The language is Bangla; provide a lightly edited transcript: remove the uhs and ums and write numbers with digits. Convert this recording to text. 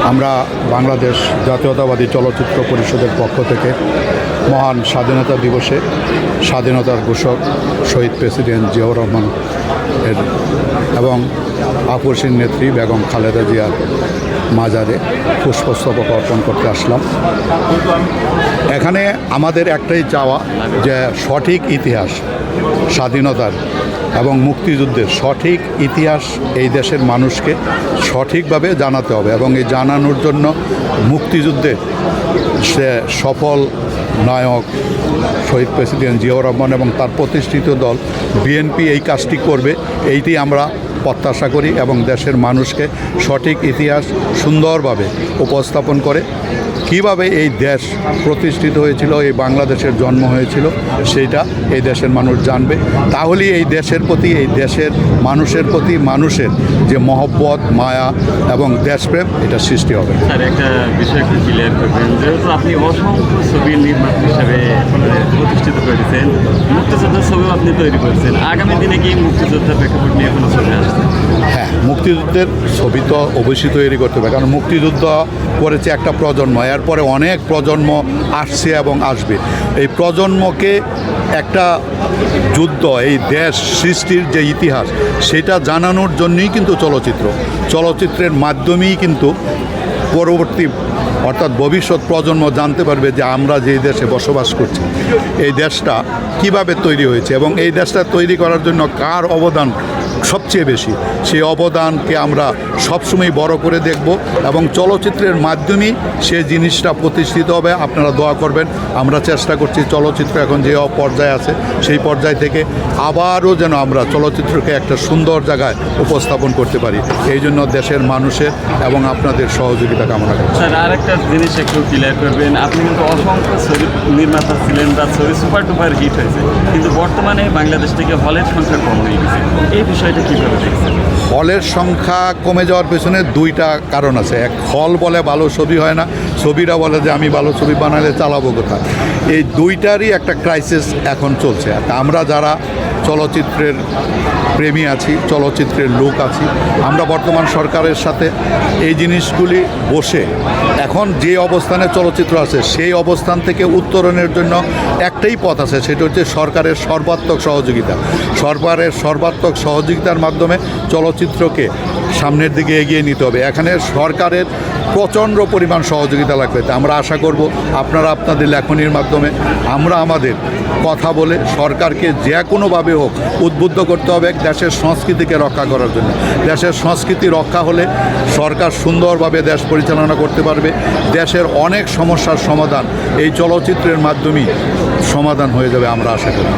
আমরা বাংলাদেশ জাতীয়তাবাদী চলচ্চিত্র পরিষদের পক্ষ থেকে মহান স্বাধীনতা দিবসে স্বাধীনতার ঘোষক শহীদ প্রেসিডেন্ট জিয়াউর রহমান এর এবং আপসীর নেত্রী বেগম খালেদা জিয়ার মাজারে পুষ্পস্তবক অর্পণ করতে আসলাম। এখানে আমাদের একটাই চাওয়া যে সঠিক ইতিহাস, স্বাধীনতার এবং মুক্তিযুদ্ধের সঠিক ইতিহাস এই দেশের মানুষকে সঠিকভাবে জানাতে হবে এবং এই জানানোর জন্য মুক্তিযুদ্ধে সে সফল নায়ক শহীদ প্রেসিডেন্ট জিয়াউর রহমান এবং তার প্রতিষ্ঠিত দল বিএনপি এই কাজটি করবে, এইটি আমরা প্রত্যাশা করি এবং দেশের মানুষকে সঠিক ইতিহাস সুন্দরভাবে উপস্থাপন করে কিভাবে এই দেশ প্রতিষ্ঠিত হয়েছিল, এই বাংলাদেশের জন্ম হয়েছিল, সেইটা এই দেশের মানুষ জানবে। তাহলেই এই দেশের প্রতি, এই দেশের মানুষের প্রতি মানুষের যে মহব্বত, মায়া এবং দেশপ্রেম, এটা সৃষ্টি হবে। স্যার, একটা বিষয় একটু ক্লিয়ার করবেন, যেহেতু আপনি অসংখ্য ছবির নির্মাতা হিসাবে প্রতিষ্ঠিত করেছেন, মুক্তিযোদ্ধার ছবিও আপনি তৈরি করেছেন, আগামী দিনে কি মুক্তিযোদ্ধার প্রেক্ষাপট নিয়ে কোনো ছবি আসছে? হ্যাঁ, মুক্তিযুদ্ধের ছবি তো অবশ্যই তৈরি করতে হবে, কারণ মুক্তিযুদ্ধ করেছে একটা প্রজন্ম, এরপরে অনেক প্রজন্ম আসছে এবং আসবে। এই প্রজন্মকে একটা যুদ্ধ, এই দেশ সৃষ্টির যে ইতিহাস, সেটা জানানোর জন্যই কিন্তু চলচ্চিত্রের মাধ্যমেই কিন্তু পরবর্তী অর্থাৎ ভবিষ্যৎ প্রজন্ম জানতে পারবে যে আমরা যে দেশে বসবাস করছি, এই দেশটা কিভাবে তৈরি হয়েছে এবং এই দেশটা তৈরি করার জন্য কার অবদান সবচেয়ে বেশি, সেই অবদানকে আমরা সবসময় বড় করে দেখব এবং চলচ্চিত্রের মাধ্যমেই সে জিনিসটা প্রতিষ্ঠিত হবে। আপনারা দোয়া করবেন। আমরা চেষ্টা করছি চলচ্চিত্র এখন যে পর্যায়ে আছে সেই পর্যায় থেকে আবারও যেন আমরা চলচ্চিত্রকে একটা সুন্দর জায়গায় উপস্থাপন করতে পারি, এই জন্য দেশের মানুষের এবং আপনাদের সহযোগিতা কামনা করছি। স্যার, আরেকটা জিনিস একটু ক্লিয়ার করবেন, আপনি কিন্তু অসংখ্য ছবি নির্মাতা ছিলেন, তার ছবি সুপার টুপার হিট হয়েছে, কিন্তু বর্তমানে বাংলাদেশ থেকে হলের সংখ্যা কম হয়ে গেছে, এই বিষয়টা কীভাবে দেখছেন? হলের সংখ্যা কমে যাওয়ার পেছনে দুইটা কারণ আছে। এক, হল বলে ভালো ছবি হয় না, ছবিরা বলে যে আমি ভালো ছবি বানালে চালাবো কোথায়। এই দুইটারই একটা ক্রাইসিস এখন চলছে। আমরা যারা চলচ্চিত্রের প্রেমী আছি, চলচ্চিত্রের লোক আছি, আমরা বর্তমান সরকারের সাথে এই জিনিসগুলি বসে এখন যে অবস্থানে চলচ্চিত্র আছে সেই অবস্থান থেকে উত্তরণের জন্য একটাই পথ আছে, সেটা হচ্ছে সরকারের সর্বাত্মক সহযোগিতা। সরকারের সর্বাত্মক সহযোগিতার মাধ্যমে চলচ্চিত্রকে সামনের দিকে এগিয়ে নিতে হবে। এখানে সরকারের প্রচণ্ড পরিমাণ সহযোগিতা লাগবে। আমরা আশা করব আপনারা আপনাদের লেখনীর মাধ্যমে, আমরা আমাদের কথা বলে সরকারকে যে কোনোভাবে হোক উদ্বুদ্ধ করতে হবে দেশের সংস্কৃতিকে রক্ষা করার জন্য। দেশের সংস্কৃতি রক্ষা হলে সরকার সুন্দরভাবে দেশ পরিচালনা করতে পারবে। দেশের অনেক সমস্যার সমাধান এই চলচ্চিত্রের মাধ্যমেই সমাধান হয়ে যাবে, আমরা আশা করি।